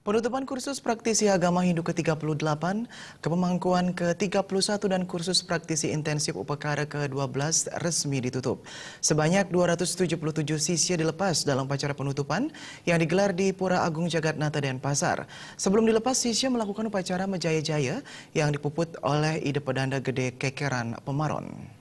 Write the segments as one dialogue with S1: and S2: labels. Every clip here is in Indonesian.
S1: Penutupan kursus praktisi agama Hindu ke-38, kepemangkuan ke-31 dan kursus praktisi intensif upakara ke-12 resmi ditutup. Sebanyak 277 sisya dilepas dalam upacara penutupan yang digelar di Pura Agung Jagatnata Denpasar. Sebelum dilepas, sisya melakukan upacara Mejaya-jaya yang dipuput oleh Ide Pedanda Gede Kekeran Pemaron.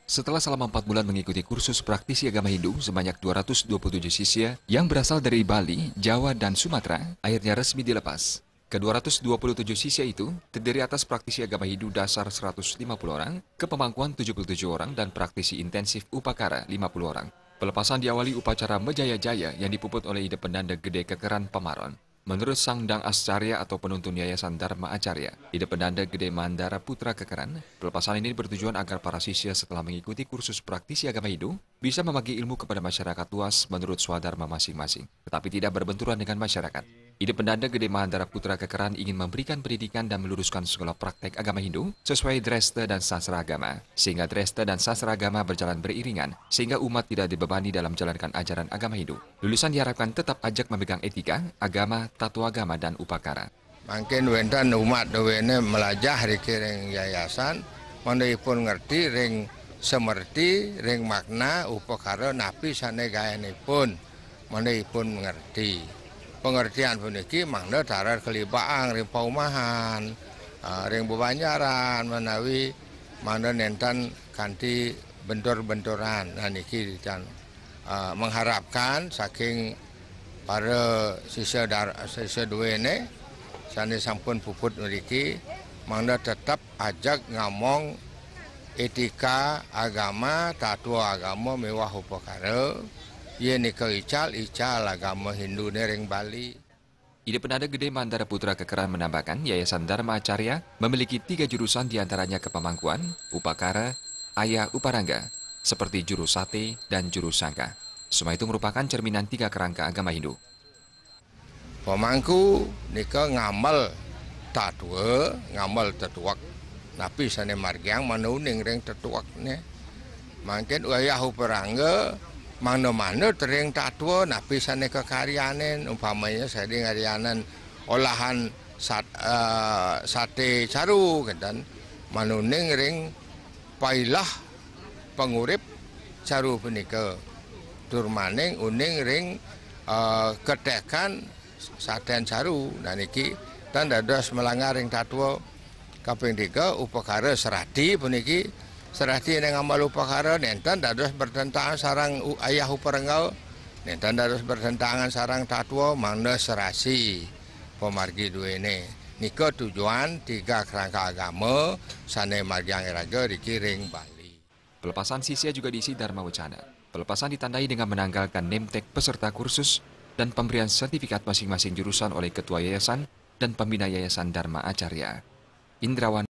S2: Setelah selama 4 bulan mengikuti kursus praktisi agama Hindu, sebanyak 227 sisya yang berasal dari Bali, Jawa, dan Sumatera akhirnya resmi dilepas. Ke-227 sisya itu terdiri atas praktisi agama Hindu dasar 150 orang, kepemangkuan 77 orang, dan praktisi intensif upakara 50 orang. Pelepasan diawali upacara Mejaya-jaya yang dipuput oleh Ide Pedanda Gede Kekeran Pemaron. Menurut Sang Dang Ascarya atau penuntun Yayasan Dharma Acarya, Ide Pedanda Gede Mandara Putra Kekeran, pelepasan ini bertujuan agar para sisya setelah mengikuti kursus praktisi agama Hindu bisa membagi ilmu kepada masyarakat luas menurut swadharma masing-masing, tetapi tidak berbenturan dengan masyarakat. Ide Pedanda Gede Mandara Putra Kekeran ingin memberikan pendidikan dan meluruskan segala praktek agama Hindu sesuai Dresta dan Sastra Agama, sehingga Dresta dan Sastra Agama berjalan beriringan, sehingga umat tidak dibebani dalam menjalankan ajaran agama Hindu. Lulusan diharapkan tetap ajak memegang etika, agama, tata agama, dan upakara.
S3: Mungkin wenten umat dewene melajah riki ring yayasan, manipun ngerti ring semerti ring makna upakara napi sane gayanipun, manipun mengerti. Pengertian puniki makna tarar kelibaang ring paumahan, ring bebanjaran menawi makna nenten kanthi bentor-bentoran. Nah niki dan mengharapkan saking para sisya duwene sane sampun puput mriki mangda tetap ajak ngamong etika agama, tatua agama mewah upakara. Ye nika ical agama Hindu ring Bali.
S2: Ide Pedanda Gede Mandara Putra Kekeran menambahkan Yayasan Dharma Acarya memiliki 3 jurusan diantaranya kepemangkuan, upakara, ayah uparangga, seperti jurus sate dan jurus sangka. Semua itu merupakan cerminan 3 kerangka agama Hindu.
S3: Pemangku nika ngamal tatua, ngamal tetuak. Napi sane margiang manuning ring tetuakne. Mangken ayah uparangga mana-mana tering tatua napi sane kekaryane umpamanya sadi ngarianan olahan sate caru dan manuning ring pailah pengurip caru punika turmaning uning ring ketekan saten caru dan niki tanda dos melanggar ring tatua kaping 3 upakara serati puniki serati yang amal upakara nenten dados bertentangan sarang ayah uparenggau nenten dados bertentangan sarang tatua mangda serasi pemargi duene nika tujuan 3 kerangka agama sane margiang raga riki ring Bali.
S2: Pelepasan sisya juga diisi dharma wacana. Pelepasan ditandai dengan menanggalkan name tag peserta kursus dan pemberian sertifikat masing-masing jurusan oleh Ketua Yayasan dan Pembina Yayasan Dharma Acarya. Indrawan